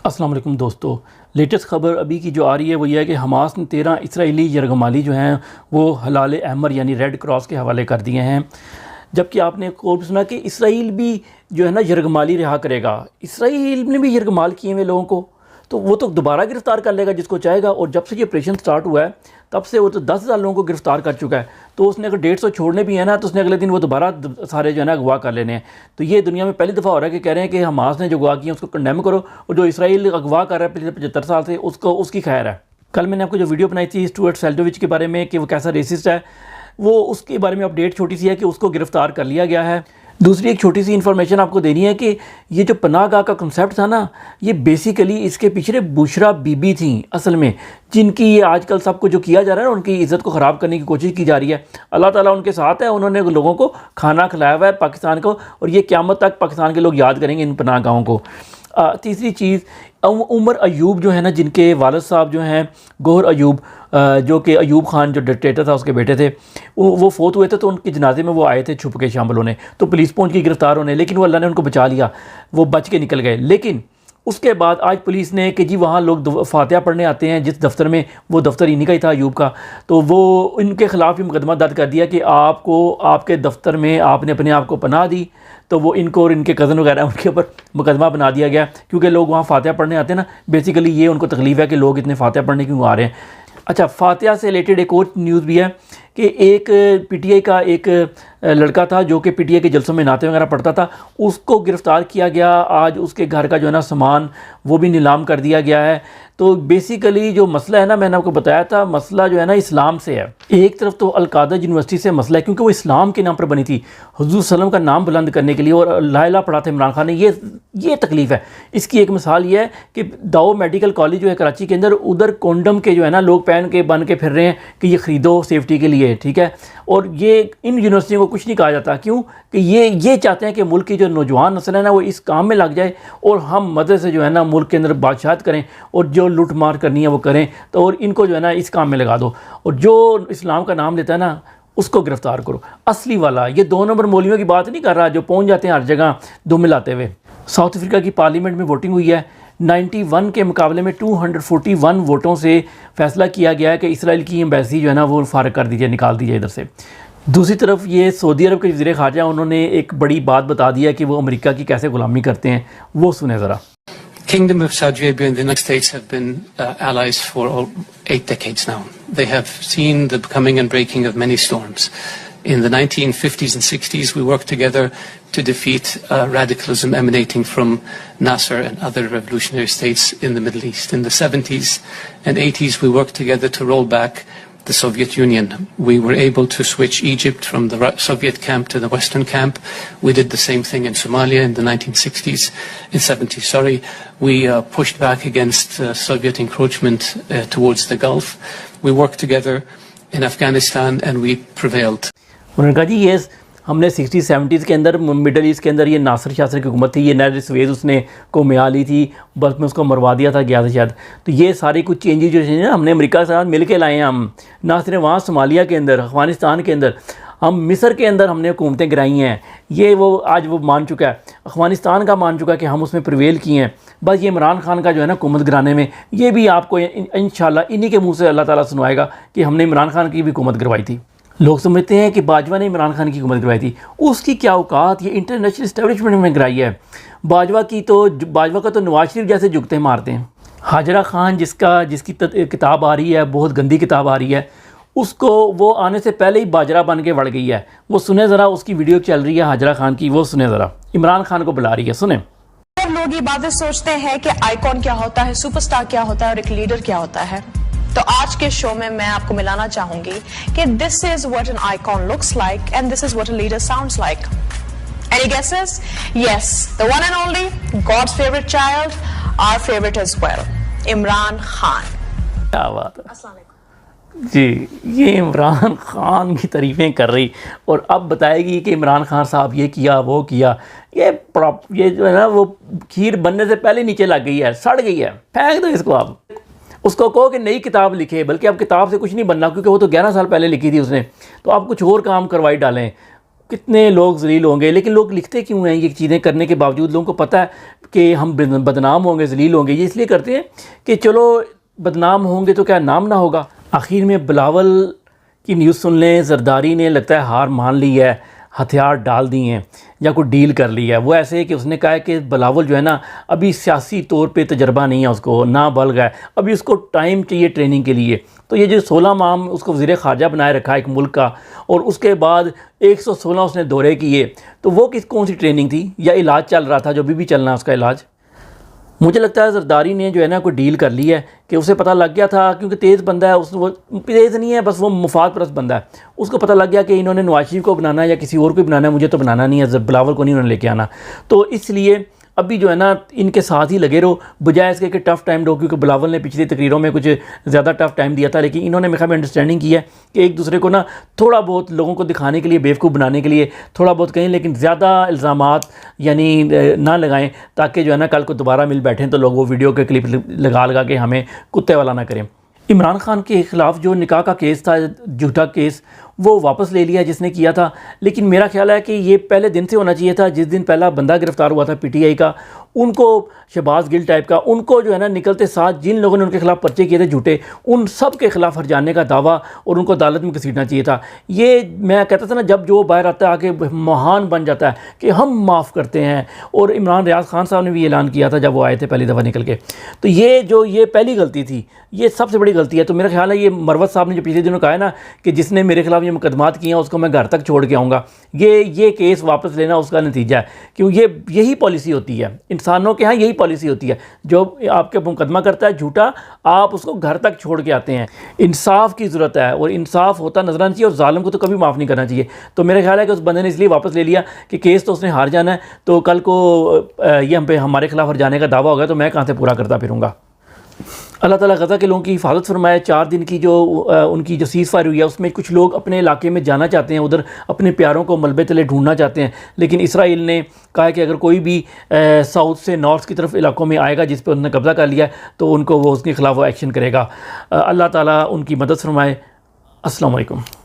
السلام علیکم دوستو، لیٹسٹ خبر ابھی کی جو آ رہی ہے وہ یہ ہے کہ حماس نے 13 اسرائیلی یرغمالی جو ہیں وہ ہلال احمر یعنی ریڈ کراس کے حوالے کر دیے ہیں، جبکہ آپ نے ایک اور بھی سنا کہ اسرائیل بھی جو ہے نا یرغمالی رہا کرے گا۔ اسرائیل نے بھی یرغمال کیے ہوئے لوگوں کو تو وہ تو دوبارہ گرفتار کر لے گا جس کو چاہے گا، اور جب سے یہ آپریشن سٹارٹ ہوا ہے تب سے وہ تو 10,000 لوگوں کو گرفتار کر چکا ہے، تو اس نے اگر 150 چھوڑنے بھی ہیں نا تو اس نے اگلے دن وہ دوبارہ سارے جو ہے نا اغوا کر لینے ہیں۔ تو یہ دنیا میں پہلی دفعہ ہو رہا ہے کہ کہہ رہے ہیں کہ حماس نے جو اغوا کیا اس کو کنڈیم کرو، اور جو اسرائیل اغوا کر رہا ہے پچھلے 75 سال سے اس کی خیر ہے۔ کل میں نے آپ کو جو ویڈیو بنائی تھی اسٹوارٹ سیلڈوچ کے بارے میں کہ وہ کیسا ریسسٹ ہے، وہ اس کے بارے میں اپڈیٹ چھوٹی سی ہے کہ اس کو گرفتار کر لیا گیا ہے۔ دوسری ایک چھوٹی سی انفارمیشن آپ کو دینی ہے کہ یہ جو پناہ گاہ کا کنسیپٹ تھا نا، یہ بیسیکلی اس کے پیچھے بشرا بی بی تھیں اصل میں، جن کی یہ آج کل سب کو جو کیا جا رہا ہے نا ان کی عزت کو خراب کرنے کی کوشش کی جا رہی ہے۔ اللہ تعالیٰ ان کے ساتھ ہے، انہوں نے لوگوں کو کھانا کھلایا ہوا ہے پاکستان کو، اور یہ قیامت تک پاکستان کے لوگ یاد کریں گے ان پناہ گاہوں کو۔ تیسری چیز، عمر ایوب جو ہے نا، جن کے والد صاحب جو ہیں گوہر ایوب، جو کہ ایوب خان جو ڈکٹیٹر تھا اس کے بیٹے تھے، وہ فوت ہوئے تھے، تو ان کے جنازے میں وہ آئے تھے چھپ کے شامل ہونے، تو پولیس پہنچ کے گرفتار ہونے، لیکن وہ اللہ نے ان کو بچا لیا، وہ بچ کے نکل گئے۔ لیکن اس کے بعد آج پولیس نے کہ جی وہاں لوگ فاتحہ پڑھنے آتے ہیں جس دفتر میں، وہ دفتر انہی کا ہی تھا ایوب کا، تو وہ ان کے خلاف بھی مقدمہ درج کر دیا کہ آپ کو آپ کے دفتر میں آپ نے اپنے آپ کو پناہ دی، تو وہ ان کو اور ان کے کزن وغیرہ ان کے اوپر مقدمہ بنا دیا گیا، کیونکہ لوگ وہاں فاتحہ پڑھنے آتے ہیں نا، بیسیکلی یہ ان کو تکلیف ہے کہ لوگ اتنے فاتحہ پڑھنے کیوں آ رہے ہیں۔ اچھا، فاتحہ سے ریلیٹڈ ایک اور نیوز بھی ہے کہ ایک پی ٹی آئی کا ایک لڑکا تھا جو کہ پی ٹی آئی کے جلسوں میں نعتیں وغیرہ پڑھتا تھا، اس کو گرفتار کیا گیا۔ آج اس کے گھر کا جو ہے نا سامان وہ بھی نیلام کر دیا گیا ہے۔ تو بیسیکلی جو مسئلہ ہے نا، میں نے آپ کو بتایا تھا، مسئلہ جو ہے نا اسلام سے ہے۔ ایک طرف تو القادہ یونیورسٹی سے مسئلہ ہے کیونکہ وہ اسلام کے نام پر بنی تھی، حضور صلی اللہ علیہ وسلم کا نام بلند کرنے کے لیے، اور لا الہ پڑھا تھا عمران خان نے، یہ تکلیف ہے۔ اس کی ایک مثال یہ ہے کہ داؤ میڈیکل کالج جو ہے کراچی کے اندر، ادھر کونڈم کے جو ہے نا لوگ پہن کے بن کے پھر رہے ہیں کہ یہ خریدو سیفٹی کے لیے، ٹھیک ہے، اور یہ ان یونیورسٹیوں کو کچھ نہیں کہا جاتا، کیوں کہ یہ چاہتے ہیں کہ ملک کی جو نوجوان نسل ہے نا وہ اس کام میں لگ جائے، اور ہم مدد سے جو ہے نا ملک کے اندر بادشاہت کریں، اور جو لوٹ مار کرنی ہے وہ کریں، تو اور ان کو جو ہے نا اس کام میں لگا دو، اور جو اسلام کا نام لیتا ہے نا اس کو گرفتار کرو۔ اصلی والا یہ 2 نمبر مولویوں کی بات نہیں کر رہا جو پہنچ جاتے ہیں ہر جگہ دم ملاتے ہوئے۔ ساؤتھ افریقہ کی پارلیمنٹ میں ووٹنگ ہوئی ہے، 91 کے مقابلے میں 241 ووٹوں سے فیصلہ کیا گیا ہے کہ اسرائیل کی ایمبیسی جو ہے نا وہ فارغ کر دی جائے، نکال دی جائے ادھر سے۔ دوسری طرف یہ سعودی عرب کے وزیر خارجہ انہوں نے ایک بڑی بات بتا دی ہے کہ وہ امریکہ کی کیسے غلامی کرتے ہیں، وہ سنیں ذرا۔ Kingdom of Saudi Arabia and the United States have been allies for 8 decades now. They have seen the coming and breaking of many storms. In the 1950s and 60s, we worked together to defeat radicalism emanating from Nasser and other revolutionary states in the Middle East. In the 70s and 80s, we worked together to roll back the Soviet Union. We were able to switch Egypt from the Soviet camp to the Western camp. We did the same thing in Somalia in the 1960s, in 70s, sorry. We pushed back against Soviet encroachment towards the Gulf. We worked together in Afghanistan and we prevailed. انہوں نے کہا جی یہ ہم نے 60s 70s کے اندر middle asset کے اندر یہ ناصر شاصر کی حکومت تھی، یہ نیر سویز اس نے کو میا لی تھی، بس میں اس کو مروا دیا تھا گیا تھا شاید، تو یہ ساری کچھ چینجز جو ہیں ہم نے امریکہ کے ساتھ مل کے لائے ہیں، ہم نہ صرف وہاں صومالیہ کے اندر، افغانستان کے اندر، ہم مصر کے اندر ہم نے حکومتیں گرائی ہیں، یہ وہ آج وہ مان چکا ہے، افغانستان کا مان چکا ہے کہ ہم اس میں پریویل کیے ہیں۔ بس یہ عمران خان کا جو ہے نا حکومت گرانے میں، یہ بھی آپ کو انشاءاللہ انہی کے منہ سے اللہ تعالیٰ سنوائے گا کہ ہم نے عمران خان کی بھی حکومت گروائی تھی۔ لوگ سمجھتے ہیں کہ باجوہ نے عمران خان کی حکومت کروائی تھی، اس کی کیا اوقات، یہ انٹرنیشنل اسٹیبلشمنٹ میں کرائی ہے۔ باجوہ کا تو نواز شریف جیسے جھکتے مارتے ہیں۔ ہاجرہ خان جس کی کتاب آ رہی ہے، بہت گندی کتاب آ رہی ہے، اس کو وہ آنے سے پہلے ہی باجرہ بن کے بڑھ گئی ہے، وہ سنیں ذرا، اس کی ویڈیو چل رہی ہے ہاجرہ خان کی، وہ سنیں ذرا، عمران خان کو بلا رہی ہے، سنیں۔ لوگ یہ باتیں سوچتے ہیں کہ آئیکن کیا ہوتا ہے، سپر سٹار کیا ہوتا ہے، اور ایک لیڈر کیا ہوتا ہے، تو آج کے شو میں آپ کو ملانا چاہوں گی کہ this is what an icon looks like and this is what a leader sounds like. Any guesses? Yes, the one and only, God's favorite child, our favorite as well, Imran Khan. کیا بات ہے السلام علیکم جی، یہ عمران خان کی تعریفیں کر رہی، اور اب بتائے گی کہ عمران خان صاحب یہ کیا وہ کیا، یہ جو ہے نا وہ کھیر بننے سے پہلے نیچے لگ گئی ہے، سڑ گئی ہے، پھینک دو اس کو۔ آپ اس کو کہو کہ نئی کتاب لکھے، بلکہ اب کتاب سے کچھ نہیں بننا کیونکہ وہ تو 11 سال پہلے لکھی تھی اس نے، تو آپ کچھ اور کام کروائی ڈالیں۔ کتنے لوگ ذلیل ہوں گے، لیکن لوگ لکھتے کیوں ہیں یہ چیزیں کرنے کے باوجود؟ لوگوں کو پتہ ہے کہ ہم بدنام ہوں گے، ذلیل ہوں گے، یہ اس لیے کرتے ہیں کہ چلو بدنام ہوں گے تو کیا نام نہ ہوگا۔ آخر میں بلاول کی نیوز سن لیں، زرداری نے لگتا ہے ہار مان لی ہے، ہتھیار ڈال دی ہیں یا کوئی ڈیل کر لی ہے۔ وہ ایسے ہے کہ اس نے کہا ہے کہ بلاول جو ہے نا ابھی سیاسی طور پہ تجربہ نہیں ہے، اس کو نابالغ ہے، ابھی اس کو ٹائم چاہیے ٹریننگ کے لیے۔ تو یہ جو 16 ماہ اس کو وزیر خارجہ بنائے رکھا ایک ملک کا، اور اس کے بعد 116 اس نے دورے کیے، تو وہ کون سی ٹریننگ تھی؟ یا علاج چل رہا تھا جو ابھی بھی چلنا ہے اس کا علاج؟ مجھے لگتا ہے زرداری نے جو ہے نا کوئی ڈیل کر لی ہے کہ اسے پتہ لگ گیا تھا، کیونکہ تیز بندہ ہے، وہ تیز نہیں ہے، بس وہ مفاد پرست بندہ ہے، اس کو پتہ لگ گیا کہ انہوں نے نواز شریف کو بنانا ہے یا کسی اور کو بنانا ہے، مجھے تو بنانا نہیں ہے، بلاول کو نہیں انہوں نے لے کے آنا۔ تو اس لیے ابھی جو ہے نا ان کے ساتھ ہی لگے رہو، بجائے اس کے کہ ٹف ٹائم دو، کیونکہ بلاول نے پچھلی تقریروں میں کچھ زیادہ ٹف ٹائم دیا تھا، لیکن انہوں نے میرے خیال میں انڈرسٹینڈنگ کی ہے کہ ایک دوسرے کو نا تھوڑا بہت لوگوں کو دکھانے کے لیے، بیوقوف بنانے کے لیے تھوڑا بہت کہیں، لیکن زیادہ الزامات یعنی نہ لگائیں، تاکہ جو ہے نا کل کو دوبارہ مل بیٹھیں تو لوگ وہ ویڈیو کے کلپ لگا کے ہمیں کتے والا نہ کریں۔ عمران خان کے خلاف جو نکاح کا کیس تھا، جھوٹا کیس، وہ واپس لے لیا جس نے کیا تھا، لیکن میرا خیال ہے کہ یہ پہلے دن سے ہونا چاہیے تھا، جس دن پہلا بندہ گرفتار ہوا تھا پی ٹی آئی کا، ان کو شہباز گل ٹائپ کا، ان کو جو ہے نا نکلتے ساتھ جن لوگوں نے ان کے خلاف پرچے کیے تھے جھوٹے، ان سب کے خلاف ہرجانے کا دعویٰ اور ان کو عدالت میں گھسیٹنا چاہیے تھا۔ یہ میں کہتا تھا نا، جب جو باہر آتا ہے آگے مہان بن جاتا ہے کہ ہم معاف کرتے ہیں، اور عمران ریاض خان صاحب نے بھی اعلان کیا تھا جب وہ آئے تھے پہلی دفعہ نکل کے۔ تو یہ پہلی غلطی تھی، یہ سب سے بڑی غلطی ہے۔ تو میرا خیال ہے یہ مروت صاحب نے جو پچھلے دنوں کہا ہے نا کہ جس نے میرے خلاف یہ مقدمات کیے ہیں اس کو میں گھر تک چھوڑ کے آؤں گا، یہ کیس واپس لینا اس کا نتیجہ ہے، کیوں یہی پالیسی ہوتی ہے انسانوں کے ہاں، یہی پالیسی ہوتی ہے، جو آپ کے مقدمہ کرتا ہے جھوٹا، آپ اس کو گھر تک چھوڑ کے آتے ہیں۔ انصاف کی ضرورت ہے، اور انصاف ہوتا نظر آنا چاہیے، اور ظالم کو تو کبھی معاف نہیں کرنا چاہیے۔ تو میرا خیال ہے کہ اس بندے نے اس لیے واپس لے لیا کہ کیس تو اس نے ہار جانا ہے، تو کل کو یہ ہم پہ ہمارے خلاف ہر جانے کا دعویٰ ہوگا تو میں کہاں سے پورا کرتا پھروں گا۔ اللہ تعالیٰ غزہ کے لوگوں کی حفاظت فرمائے۔ 4 دن کی جو ان کی جو سیز فائر ہوئی ہے، اس میں کچھ لوگ اپنے علاقے میں جانا چاہتے ہیں، ادھر اپنے پیاروں کو ملبے تلے ڈھونڈنا چاہتے ہیں، لیکن اسرائیل نے کہا ہے کہ اگر کوئی بھی ساؤتھ سے نارتھ کی طرف علاقوں میں آئے گا جس پہ انہوں نے قبضہ کر لیا ہے تو ان کو وہ اس کے خلاف وہ ایکشن کرے گا۔ اللہ تعالیٰ ان کی مدد فرمائے۔ السلام علیکم۔